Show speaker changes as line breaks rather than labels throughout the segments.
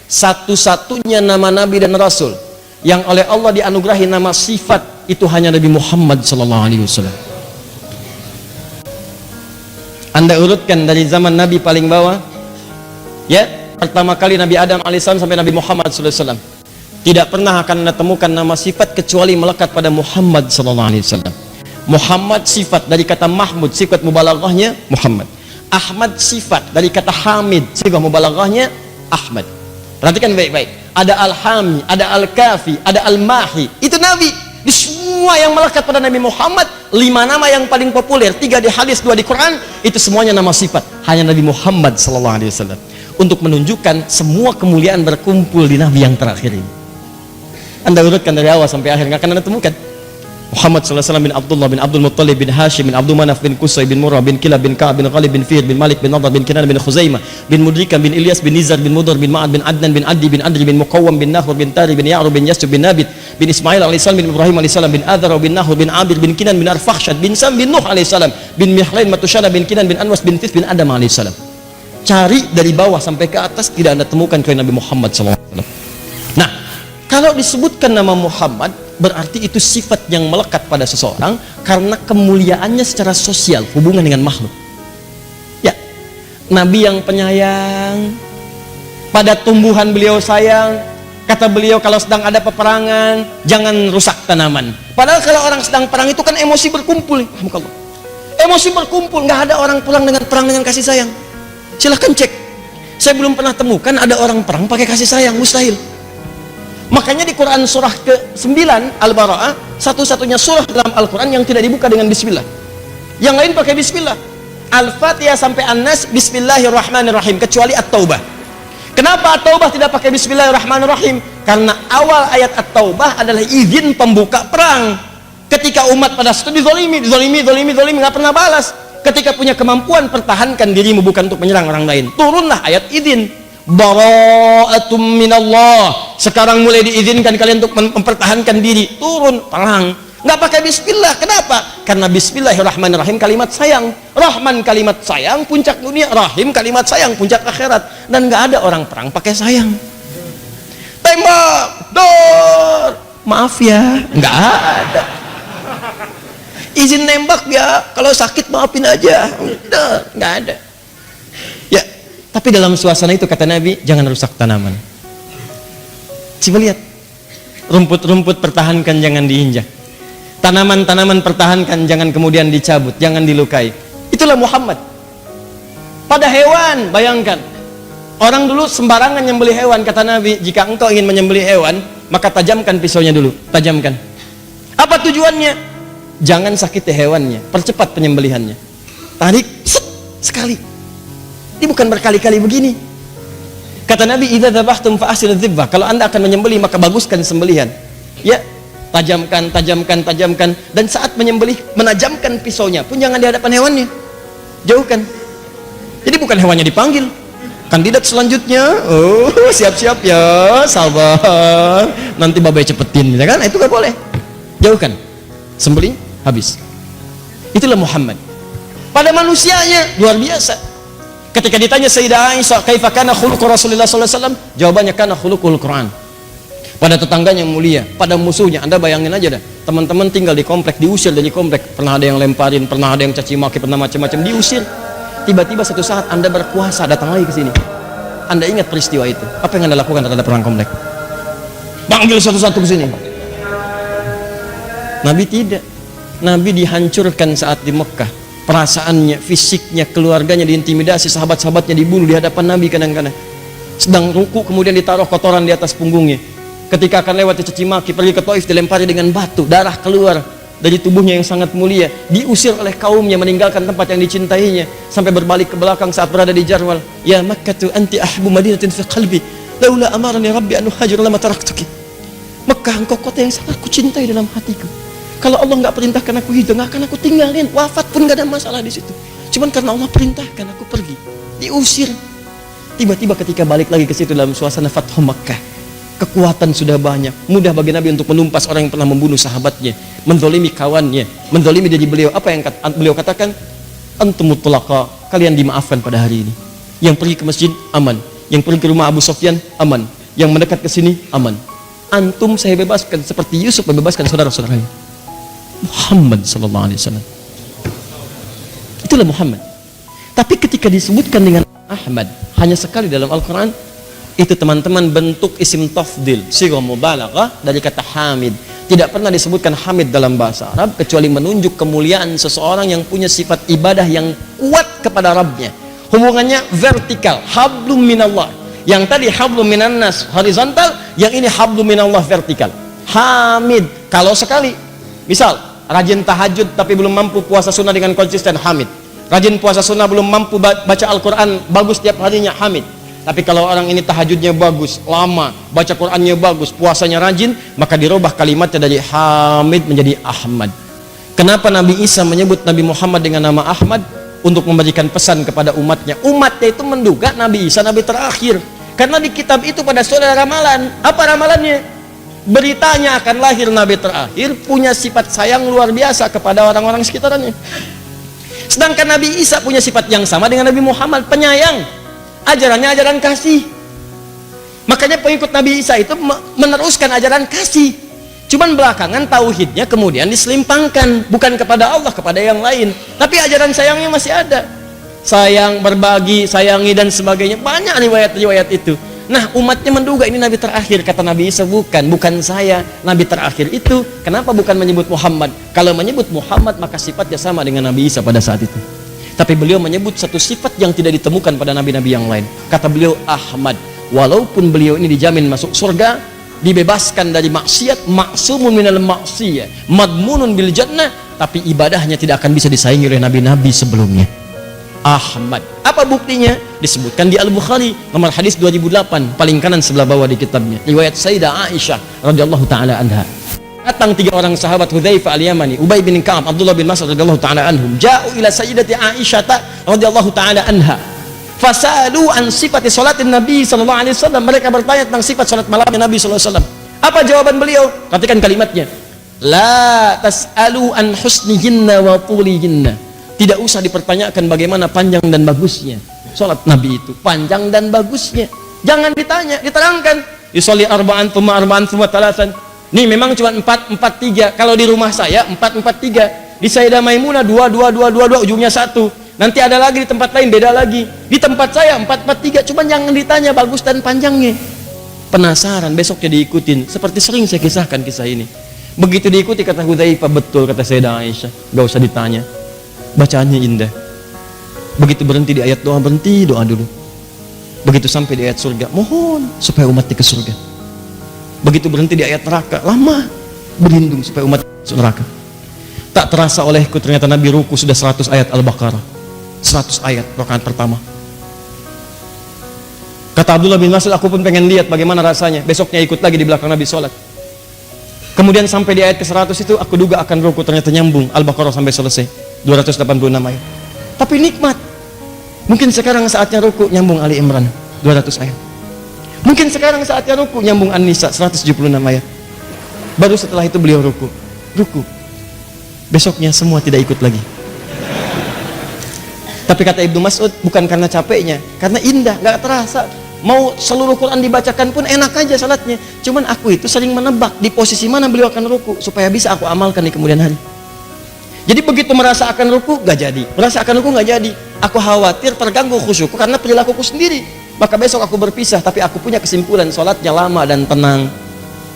Satu-satunya nama Nabi dan Rasul yang oleh Allah dianugerahi nama sifat itu hanya Nabi Muhammad SAW. Anda urutkan dari zaman Nabi paling bawah, ya, pertama kali Nabi Adam alaihissalam sampai Nabi Muhammad SAW. Tidak pernah akan Anda temukan nama sifat kecuali melekat pada Muhammad SAW. Muhammad sifat dari kata Mahmud, sifat mubalaghahnya Muhammad. Ahmad sifat dari kata Hamid, sifat mubalaghahnya Ahmad. Perhatikan baik-baik. Ada Al-Hami, ada Al-Kafi, ada Al-Mahi. Itu Nabi. Di semua yang melekat pada Nabi Muhammad, 5 nama yang paling populer, 3 di hadis, 2 di Quran, itu semuanya nama sifat. Hanya Nabi Muhammad SAW. Untuk menunjukkan semua kemuliaan berkumpul di Nabi yang terakhir ini. Anda urutkan dari awal sampai akhir, nggak akan Anda temukan. Muhammad SAW bin Abdullah bin Abdul Muttalib bin Hashim bin Abdul Manaf bin Qusay bin Murrah bin Kilab bin Ka'ab bin Ghalib bin Fir bin Malik bin Nadar bin Kinan bin Khuzaimah bin Mudrikah bin Ilyas bin Nizar bin Mudar bin Ma'ad bin Adnan bin Adi bin Adri bin Muqawwam bin Nahur bin Tari bin Ya'rub bin Yasub bin Nabit bin Ismail alaihissalam bin Ibrahim alaihissalam bin Adhar bin Nahur bin Abir bin Kinan bin Arfakhshad bin Sam bin Nuh alaihissalam bin Mihlain Matushana bin Kinan bin Anwas bin Tis bin Adam alaihissalam. Cari dari bawah sampai ke atas, tidak Anda temukan kecuali Nabi Muhammad SAW. Nah, kalau disebutkan nama Muhammad, berarti itu sifat yang melekat pada seseorang karena kemuliaannya secara sosial, hubungan dengan makhluk. Ya, Nabi yang penyayang, pada tumbuhan beliau sayang. Kata beliau kalau sedang ada peperangan, jangan rusak tanaman. Padahal kalau orang sedang perang itu kan emosi berkumpul. Emosi berkumpul, nggak ada orang pulang dengan perang dengan kasih sayang. Silahkan cek. Saya belum pernah temukan ada orang perang pakai kasih sayang, mustahil. Makanya di Quran surah ke-9 Al-Bara'ah, satu-satunya surah dalam Al-Quran yang tidak dibuka dengan bismillah. Yang lain pakai bismillah. Al-Fatihah sampai An-Nas bismillahirrahmanirrahim, kecuali At-Taubah. Kenapa At-Taubah tidak pakai bismillahirrahmanirrahim? Karena awal ayat At-Taubah adalah izin pembuka perang. Ketika umat pada situ dizalimi, nggak pernah balas. Ketika punya kemampuan, pertahankan dirimu, bukan untuk menyerang orang lain. Turunlah ayat izin. Bara'atum minallah. Sekarang mulai diizinkan kalian untuk mempertahankan diri. Turun, perang. Nggak pakai bismillah. Kenapa? Karena bismillahirrahmanirrahim kalimat sayang. Rahman kalimat sayang, puncak dunia. Rahim kalimat sayang, puncak akhirat. Dan nggak ada orang perang pakai sayang. Tembak, dor. Maaf ya, nggak ada. Izin nembak ya, kalau sakit maafin aja. Udah, nggak ada. Ya, tapi dalam suasana itu kata Nabi, jangan rusak tanaman. Coba lihat, rumput-rumput pertahankan, jangan diinjak. Tanaman-tanaman pertahankan, jangan kemudian dicabut, jangan dilukai. Itulah Muhammad. Pada hewan, bayangkan, orang dulu sembarangan nyembelih hewan. Kata Nabi, jika engkau ingin menyembelih hewan, maka tajamkan pisaunya dulu, tajamkan. Apa tujuannya? Jangan sakiti hewannya, percepat penyembelihannya. Tarik, set, sekali. Ini bukan berkali-kali begini. Kata Nabi, idza dzabhtum fa ahsinu dzibhah. Kalau Anda akan menyembelih, maka baguskan sembelihan. Ya, tajamkan, dan saat menyembelih, menajamkan pisaunya pun jangan di hadapan hewannya. Jauhkan. Jadi bukan hewannya dipanggil. Kandidat selanjutnya, oh siap-siap ya, sabar. Nanti babai cepetin, ya kan? Itu gak boleh. Jauhkan. Sembelih, habis. Itulah Muhammad. Pada manusianya luar biasa. Ketika ditanya Sayyidah Aisyah, kaifa kana khuluqu Rasulullah sallallahu alaihi wasallam? Jawabannya kana khuluqul Quran. Pada tetangganya yang mulia, pada musuhnya, Anda bayangin aja dah. Teman-teman tinggal di komplek, diusir dari komplek. Pernah ada yang lemparin, pernah ada yang caci maki, pernah macam-macam, diusir. Tiba-tiba satu saat Anda berkuasa, datang lagi ke sini. Anda ingat peristiwa itu. Apa yang Anda lakukan terhadap orang komplek? Panggil satu-satu ke sini. Nabi tidak. Nabi dihancurkan saat di Mekah. Perasaannya, fisiknya, keluarganya diintimidasi, sahabat-sahabatnya dibunuh di hadapan Nabi kadang-kadang. Sedang ruku kemudian ditaruh kotoran di atas punggungnya. Ketika akan lewat dicaci maki, pergi ke Taif dilempari dengan batu, darah keluar dari tubuhnya yang sangat mulia. Diusir oleh kaumnya, meninggalkan tempat yang dicintainya, sampai berbalik ke belakang saat berada di Jarwal. Ya Makkatu anti ahbu madinatin fi qalbi, laula amarani rabbi an uhajir lama taraktuki. Mekah, engkau kota yang sangat kucintai dalam hatiku. Kalau Allah nggak perintahkan aku hijrah, nggak akan aku tinggalin. Wafat pun nggak ada masalah di situ. Cuman karena Allah perintahkan aku pergi, diusir. Tiba-tiba ketika balik lagi ke situ dalam suasana Fathu Makkah, kekuatan sudah banyak, mudah bagi Nabi untuk menumpas orang yang pernah membunuh sahabatnya, menzalimi kawannya, menzalimi diri beliau. Apa yang beliau katakan? Antum mutlaqa, kalian dimaafkan pada hari ini. Yang pergi ke masjid aman, Yang pergi ke rumah Abu Sufyan, aman. Yang mendekat ke sini, aman. Antum saya bebaskan seperti Yusuf membebaskan saudara-saudaranya. Muhammad sallallahu alaihi wasallam. Itulah Muhammad. Tapi ketika disebutkan dengan Ahmad hanya sekali dalam Al-Quran, itu teman-teman bentuk isim tafdil, sighah mubalaghah dari kata hamid. Tidak pernah disebutkan hamid dalam bahasa Arab kecuali menunjuk kemuliaan seseorang yang punya sifat ibadah yang kuat kepada Rabbnya. Hubungannya vertikal, hablum minallah. Yang tadi hablum minannas horizontal, yang ini hablum minallah vertikal. Hamid, kalau sekali, misal rajin tahajud tapi belum mampu puasa sunnah dengan konsisten, hamid. Rajin puasa sunnah belum mampu baca Al-Quran bagus tiap harinya, hamid. Tapi kalau orang ini tahajudnya bagus, lama, baca Qurannya bagus, puasanya rajin, maka dirubah kalimatnya dari hamid menjadi Ahmad. Kenapa Nabi Isa menyebut Nabi Muhammad dengan nama Ahmad? Untuk memberikan pesan kepada umatnya. Umatnya itu menduga Nabi Isa Nabi terakhir. Karena di kitab itu pada saudara ramalan. Apa ramalannya? Beritanya akan lahir Nabi terakhir, punya sifat sayang luar biasa kepada orang-orang sekitarnya. Sedangkan Nabi Isa punya sifat yang sama dengan Nabi Muhammad, penyayang. Ajarannya ajaran kasih. Makanya pengikut Nabi Isa itu meneruskan ajaran kasih. Cuman belakangan tauhidnya kemudian diselimpangkan, bukan kepada Allah, kepada yang lain. Tapi ajaran sayangnya masih ada. Sayang, berbagi, sayangi dan sebagainya. Banyak riwayat-riwayat itu. Nah, umatnya menduga ini Nabi terakhir. Kata Nabi Isa, bukan saya Nabi terakhir itu. Kenapa bukan menyebut Muhammad? Kalau menyebut Muhammad maka sifatnya sama dengan Nabi Isa pada saat itu. Tapi beliau menyebut satu sifat yang tidak ditemukan pada nabi-nabi yang lain. Kata beliau Ahmad. Walaupun beliau ini dijamin masuk surga, dibebaskan dari maksiat, maksumun minal maksiyah, madmunun bil jannah, tapi ibadahnya tidak akan bisa disaingi oleh nabi-nabi sebelumnya. Ahmad. Apa buktinya? Disebutkan di Al-Bukhari nomor hadis 2008, paling kanan sebelah bawah di kitabnya, riwayat Sayyidah Aisyah radhiyallahu taala anha. Datang 3 orang sahabat, Hudzaifah al-Yamani, Ubay bin Ka'ab, Abdullah bin Mas'ud radhiyallahu taala anhum, ja'u ila sayyidati Aisyah radhiyallahu taala anha. Fasalu an sifati salatin Nabi sallallahu alaihi wasallam. Mereka bertanya tentang sifat salat malamnya Nabi sallallahu alaihi wasallam. Apa jawaban beliau? Perhatikan kalimatnya. La tas'alu an husnihinna wa tulihinna. Tidak usah dipertanyakan bagaimana panjang dan bagusnya salat Nabi itu, panjang dan bagusnya. Jangan ditanya, diterangkan. Yusolli arba'an thumma arba'an thumma thalathan. Nih memang cuma 4 4 3. Kalau di rumah saya 4 4 3. Di Sayyidah Maimunah 2 2 2 2 2, ujungnya 1. Nanti ada lagi di tempat lain beda lagi. Di tempat saya 4 4 3. Cuma jangan ditanya bagus dan panjangnya. Penasaran, besoknya diikutin. Seperti sering saya kisahkan kisah ini. Begitu diikuti kata Hudzaifah, betul kata Sayyidah Aisyah. Gak usah ditanya. Bacaannya indah. Begitu berhenti di ayat doa, berhenti doa dulu. Begitu sampai di ayat surga, mohon supaya umatnya ke surga. Begitu berhenti di ayat neraka, lama berlindung supaya umat masuk neraka. Tak terasa olehku ternyata Nabi ruku sudah 100 ayat Al-Baqarah. 100 ayat rakaat pertama. Kata Abdullah bin Mas'ud, aku pun pengen lihat bagaimana rasanya. Besoknya ikut lagi di belakang Nabi sholat. Kemudian sampai di ayat ke-100 itu aku duga akan ruku, ternyata nyambung Al-Baqarah sampai selesai 286 ayat. Tapi nikmat. Mungkin sekarang saatnya ruku, nyambung Ali Imran 200 ayat. Mungkin sekarang saatnya ruku, nyambung An-Nisa 176 ayat. Baru setelah itu beliau ruku. Besoknya semua tidak ikut lagi. Tapi kata Ibnu Mas'ud, bukan karena capeknya, karena indah, gak terasa. Mau seluruh Quran dibacakan pun enak aja salatnya. Cuman aku itu sering menebak di posisi mana beliau akan ruku supaya bisa aku amalkan di kemudian hari. Jadi begitu merasa akan ruku gak jadi, merasa akan ruku gak jadi. Aku khawatir terganggu khusyukku karena perilakuku sendiri. Maka besok aku berpisah, tapi aku punya kesimpulan salatnya lama dan tenang.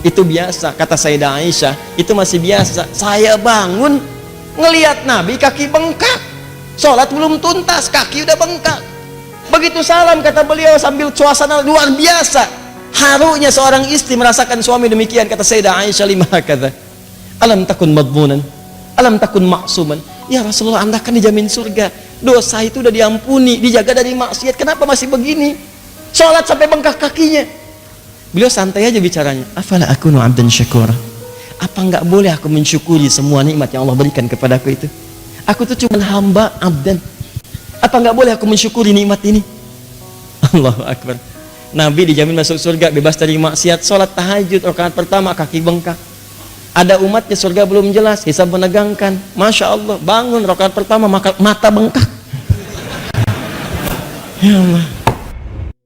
Itu biasa, kata Sayyidah Aisyah, itu masih biasa. Saya bangun ngelihat Nabi kaki bengkak. Salat belum tuntas, kaki udah bengkak. Begitu salam kata beliau sambil suasana luar biasa. Harunya seorang istri merasakan suami demikian. Kata Sayyidah Aisyah, lima kata, alam takun madmunan, alam takun maksuman. Ya Rasulullah, anda kan dijamin surga, dosa itu udah diampuni, dijaga dari maksiat, kenapa masih begini? Sholat sampai bengkak kakinya. Beliau santai aja bicaranya. Afala akunu abdan syakura. Apa nggak boleh aku mensyukuri semua nikmat yang Allah berikan kepadaku itu? Aku tuh cuma hamba, abdan. Apa nggak boleh aku mensyukuri nikmat ini? Allahu Akbar. Nabi dijamin masuk surga, bebas dari maksiat, sholat tahajud rakaat pertama kaki bengkak. Ada umatnya surga belum jelas, hisab menegangkan. Masya Allah, bangun rakaat pertama mata bengkak. Ya Allah.